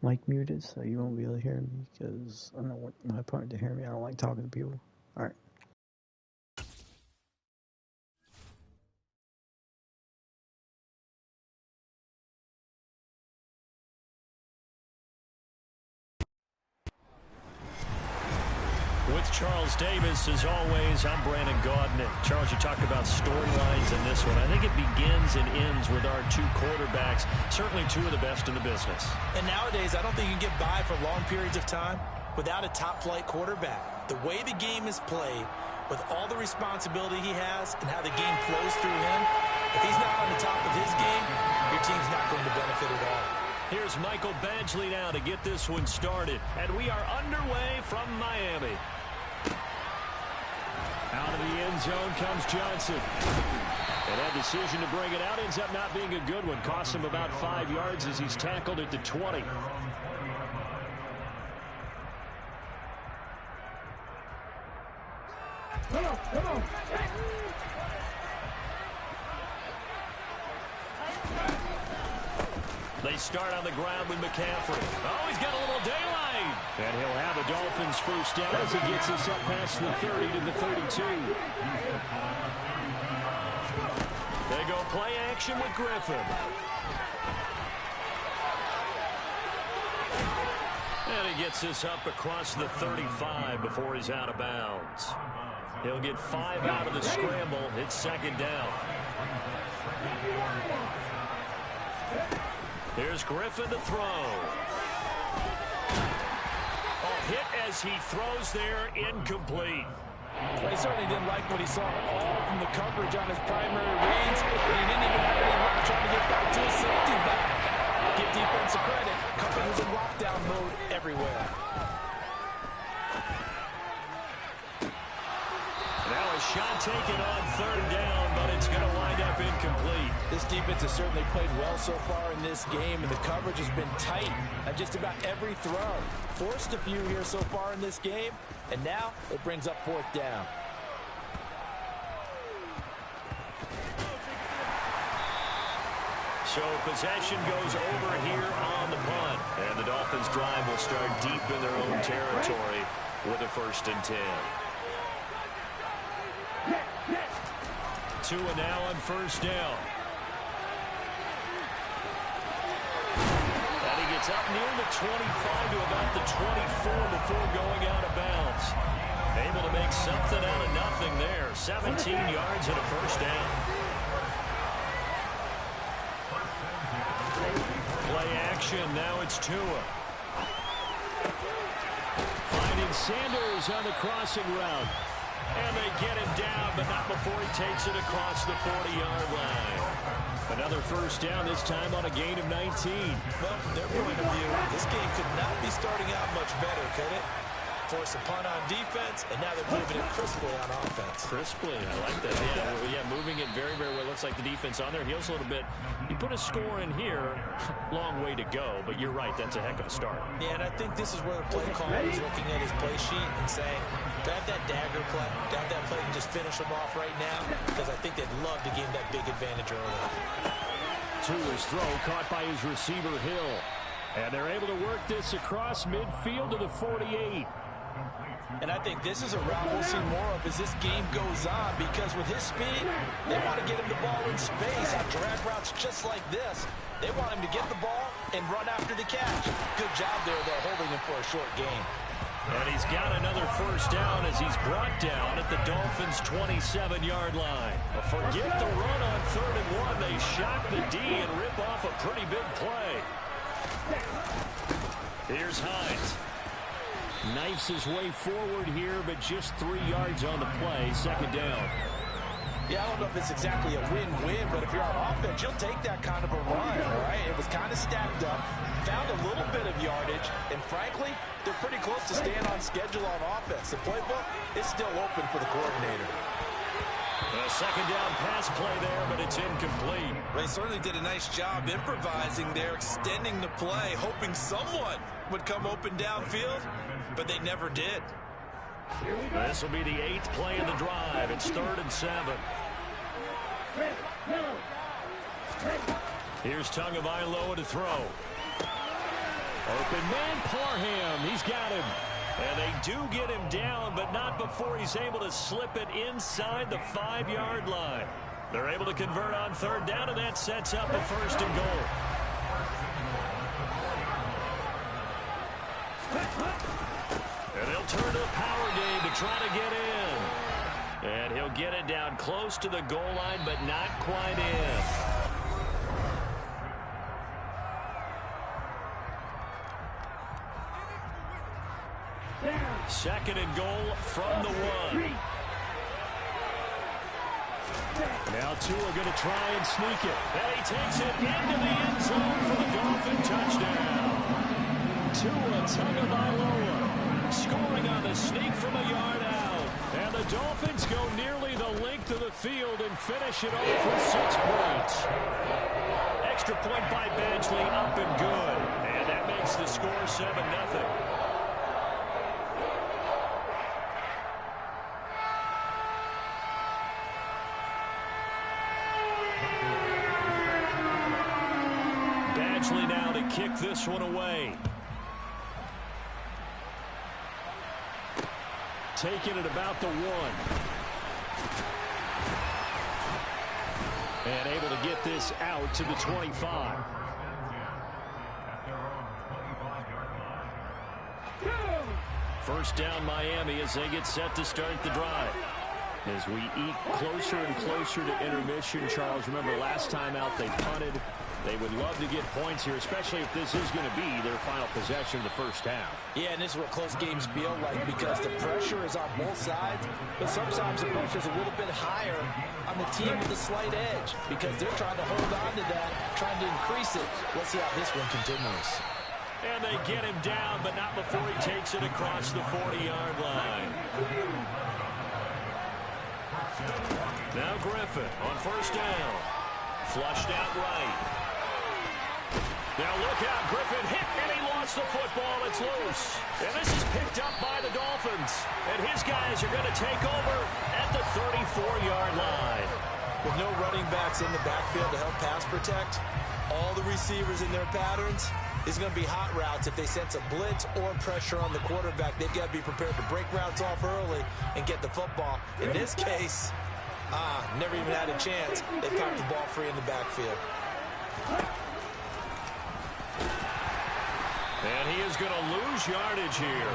mic muted, so you won't be able to hear me because I don't want my opponent to hear me. I don't like talking to people. All right. With Charles Davis, as always, I'm Brandon Gaudin. Charles, you talked about storylines in this one. I think it begins and ends with our two quarterbacks, certainly two of the best in the business. And nowadays, I don't think you can get by for long periods of time without a top-flight quarterback. The way the game is played, with all the responsibility he has and how the game flows through him, if he's not on the top of his game, your team's not going to benefit at all. Here's Michael Badgley now to get this one started. And we are underway from Miami. Out of the end zone comes Johnson. And that decision to bring it out ends up not being a good one. Costs him about 5 yards as he's tackled at the 20. Come on. They start on the ground with McCaffrey. Oh, he's got a little daylight. And he'll have a Dolphins first down as he gets us up past the 30 to the 32. They go play action with Griffin. And he gets us up across the 35 before he's out of bounds. He'll get 5 out of the scramble. It's second down. Here's Griffin to throw. Oh, hit as he throws there, incomplete. Well, he certainly didn't like what he saw all from the coverage on his primary reads. And he didn't even have any luck trying to get back to his safety back. Give defensive credit. Coverage was in lockdown mode everywhere. Now a shot taken on third down, but it's going to wind up incomplete. This defense has certainly played well so far in this game, and the coverage has been tight on just about every throw. Forced a few here so far in this game, and now it brings up fourth down. So possession goes over here on the punt, and the Dolphins drive will start deep in their own territory with a 1st and 10. Tua now on first down. And he gets up near the 25 to about the 24 before going out of bounds. Able to make something out of nothing there. 17 yards and a first down. Play action. Now it's Tua. Finding Sanders on the crossing route. And they get him down, but not before he takes it across the 40-yard line. Another first down, this time on a gain of 19. Well, from their point of view, this game could not be starting out much better, could it? Force a punt on defense, and now they're moving it crisply on offense. Crisply, I like that. Yeah, moving it very, very well. Looks like the defense on their heels a little bit. You put a score in here, long way to go, but you're right, that's a heck of a start. Yeah, and I think this is where the play caller is looking at his play sheet and saying, grab that dagger play, grab that play and just finish them off right now, because I think they'd love to gain that big advantage early. To his throw, caught by his receiver, Hill. And they're able to work this across midfield to the 48. And I think this is a route we'll see more of as this game goes on, because with his speed, they want to get him the ball in space on drag routes just like this. They want him to get the ball and run after the catch. Good job there, though, holding him for a short gain. And he's got another first down as he's brought down at the Dolphins' 27-yard line. But forget the run on 3rd and 1. They shock the D and rip off a pretty big play. Here's Hines. Knifes his way forward here, but just 3 yards on the play. Second down. Yeah, I don't know if it's exactly a win-win, but if you're on offense, you'll take that kind of a run, all right? It was kind of stacked up, found a little bit of yardage, and frankly, they're pretty close to staying on schedule on offense. The playbook is still open for the coordinator. A second down pass play there, but it's incomplete. They certainly did a nice job improvising there, extending the play, hoping someone would come open downfield, but they never did. This will be the 8th play of the drive. It's 3rd and 7. Here's Tagovailoa to throw. Open man, Parham. He's got him. And they do get him down, but not before he's able to slip it inside the 5-yard line. They're able to convert on third down, and that sets up a 1st and goal. And they'll turn to the power game to try to get in. And he'll get it down close to the goal line, but not quite in. Second and goal from the 1. Now Tua going to try and sneak it. And he takes it into the end zone for the Dolphin touchdown. Tua Tagovailoa scoring on the sneak from a yard out. And the Dolphins go nearly the length of the field and finish it off with 6 points. Extra point by Badgley, up and good. And that makes the score 7-0. Now to kick this one away. Taking it about the 1. And able to get this out to the 25. First down Miami as they get set to start the drive. As we eat closer and closer to intermission, Charles, remember last time out they punted. They would love to get points here, especially if this is going to be their final possession of the first half. Yeah, and this is what close games feel like because the pressure is on both sides, but sometimes the pressure is a little bit higher on the team with a slight edge because they're trying to hold on to that, trying to increase it. Let's see how this one continues. And they get him down, but not before he takes it across the 40-yard line. Now Griffin on first down. Flushed out right. Now look out, Griffin hit, and he lost the football. It's loose. And this is picked up by the Dolphins. And his guys are going to take over at the 34-yard line. With no running backs in the backfield to help pass protect, all the receivers in their patterns is going to be hot routes. If they sense a blitz or pressure on the quarterback, they've got to be prepared to break routes off early and get the football. In this case, never even had a chance. They popped the ball free in the backfield. And he is going to lose yardage here.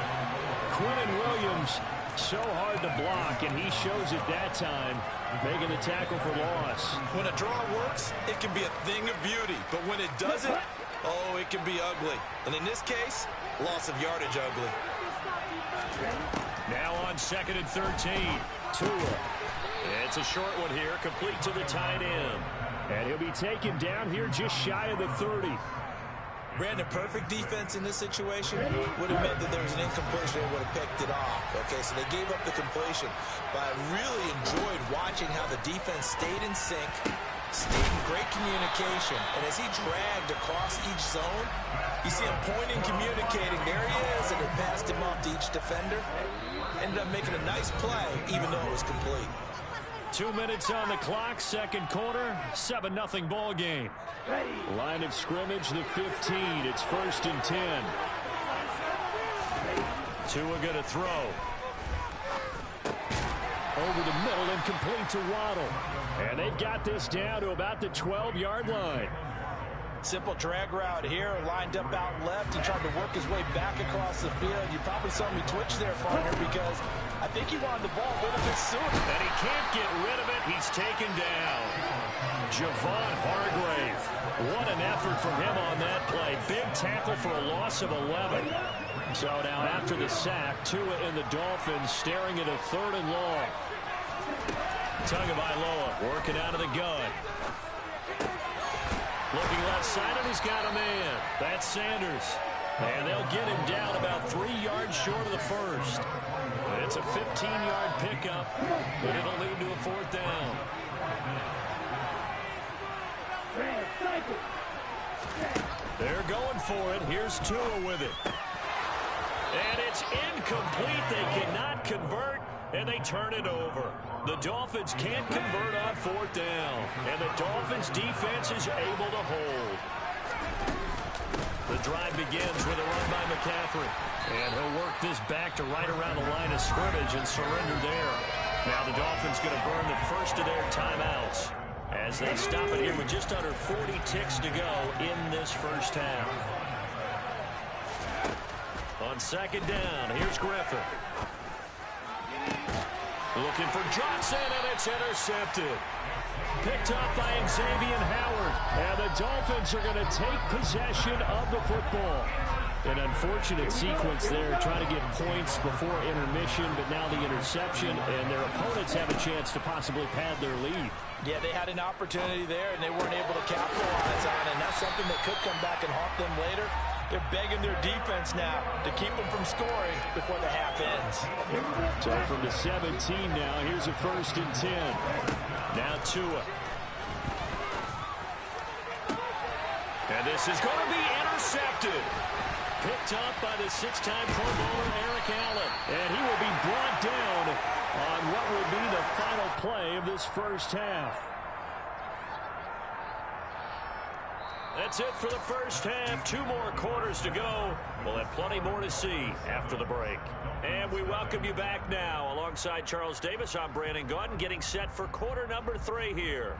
Quinnen Williams, so hard to block, and he shows it that time, making the tackle for loss. When a draw works, it can be a thing of beauty. But when it doesn't, oh, it can be ugly. And in this case, loss of yardage ugly. Now on 2nd and 13, Tua. It's a short one here, complete to the tight end. And he'll be taken down here just shy of the 30. Brandon, perfect defense in this situation would have meant that there was an incompletion and would have picked it off. Okay, so they gave up the completion. But I really enjoyed watching how the defense stayed in sync, stayed in great communication. And as he dragged across each zone, you see him pointing, communicating. There he is, and it passed him off to each defender. Ended up making a nice play, even though it was complete. 2 minutes on the clock, second quarter, 7-0 ball game. Line of scrimmage, the 15. It's 1st and 10. Tua going to throw. Over the middle and complete to Waddle. And they've got this down to about the 12-yard line. Simple drag route here, lined up out left. He tried to work his way back across the field. You probably saw me twitch there, partner, because I think he wanted the ball a little bit sooner. And he can't get rid of it. He's taken down. Javon Hargrave. What an effort from him on that play. Big tackle for a loss of 11. So now after the sack, Tua and the Dolphins staring at a 3rd and long. Tagovailoa working out of the gun. Looking left side, and he's got a man. That's Sanders. And they'll get him down about 3 yards short of the first. It's a 15-yard pickup, but it'll lead to a 4th down. They're going for it. Here's Tua with it. And it's incomplete. They cannot convert, and they turn it over. The Dolphins can't convert on 4th down, and the Dolphins defense is able to hold. The drive begins with a run by McCaffrey. And he'll work this back to right around the line of scrimmage and surrender there. Now the Dolphins going to burn the first of their timeouts as they stop it here with just under 40 ticks to go in this first half. On second down, here's Griffin. Looking for Johnson, and it's intercepted. Picked up by Xavier Howard. And the Dolphins are going to take possession of the football. An unfortunate sequence there, trying to get points before intermission, but now the interception, and their opponents have a chance to possibly pad their lead. Yeah, they had an opportunity there, and they weren't able to capitalize on it. And that's something that could come back and haunt them later. They're begging their defense now to keep them from scoring before the half ends. So from the 17 now, here's a 1st and 10. Now Tua. And this is going to be intercepted. Picked up by the 6-time Pro Bowler Eric Allen. And he will be brought down on what will be the final play of this first half. That's it for the first half. 2 more quarters to go. We'll have plenty more to see after the break. And we welcome you back now. Alongside Charles Davis, I'm Brandon Gaudin, getting set for quarter number 3 here.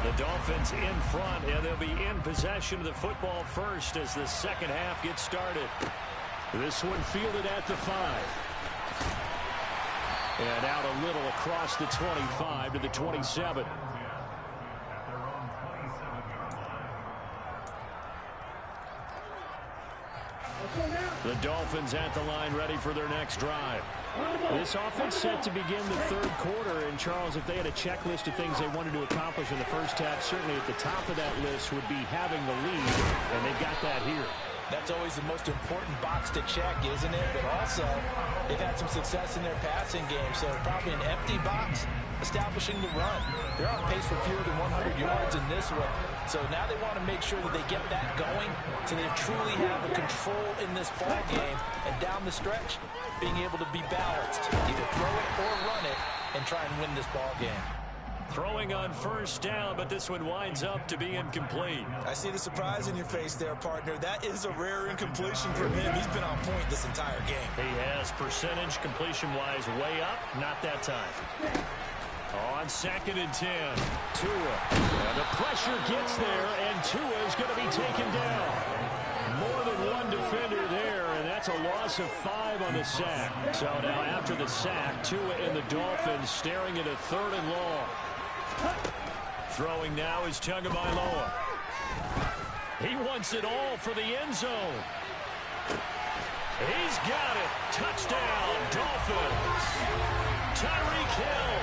The Dolphins in front, and they'll be in possession of the football first as the second half gets started. This one fielded at the 5. And out a little across the 25 to the 27. The Dolphins at the line ready for their next drive. This offense set to begin the third quarter. And, Charles, if they had a checklist of things they wanted to accomplish in the first half, certainly at the top of that list would be having the lead, and they've got that here. That's always the most important box to check, isn't it? But also, they've had some success in their passing game, so probably an empty box establishing the run. They're on pace for fewer than 100 yards in this one. So now they want to make sure that they get that going so they truly have a control in this ball game. And down the stretch, being able to be balanced. Either throw it or run it and try and win this ball game. Throwing on first down, but this one winds up to be incomplete. I see the surprise in your face there, partner. That is a rare incompletion from him. He's been on point this entire game. He has percentage completion-wise way up. Not that time. On 2nd and 10, Tua. And the pressure gets there, and Tua is going to be taken down. More than one defender there, and that's a loss of 5 on the sack. So now after the sack, Tua and the Dolphins staring at a 3rd and long. Throwing now is Tagovailoa. He wants it all for the end zone. He's got it. Touchdown, Dolphins. Tyreek Hill,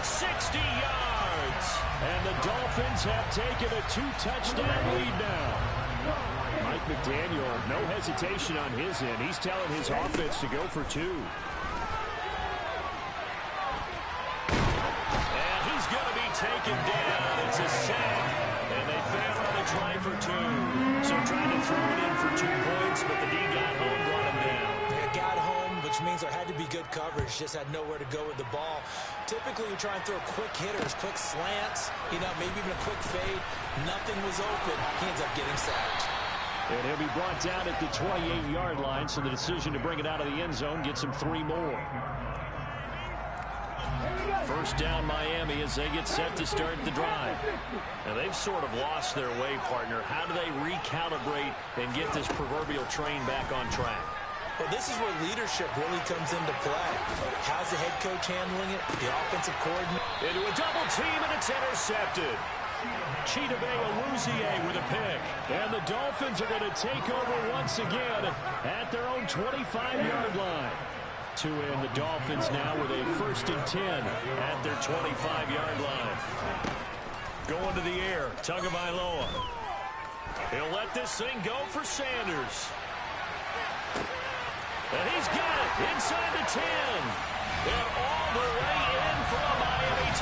60 yards. And the Dolphins have taken a 2-touchdown lead now. Mike McDaniel, no hesitation on his end. He's telling his offense to go for 2. And he's going to be taken down. It's a sack, and they fail on the try for 2. So trying to throw it in for 2 points, but the D got home, brought him down. They got home, which means there had to be good coverage. Just had nowhere to go with the ball. Typically, we try and throw quick hitters, quick slants, maybe even a quick fade. Nothing was open. He ends up getting sacked. And he'll be brought down at the 28-yard line, so the decision to bring it out of the end zone gets him 3 more. First down Miami as they get set to start the drive. Now they've sort of lost their way, partner. How do they recalibrate and get this proverbial train back on track? Well, this is where leadership really comes into play. How's the head coach handling it? The offensive coordinator. Into a double team, and it's intercepted. Chidobe Awuzie with a pick. And the Dolphins are going to take over once again at their own 25-yard line. Tua and the Dolphins now with a 1st and 10 at their 25-yard line. Going to the air, Tagovailoa. He'll let this thing go for Sanders. And he's got it inside the 10. And all the way in for a Miami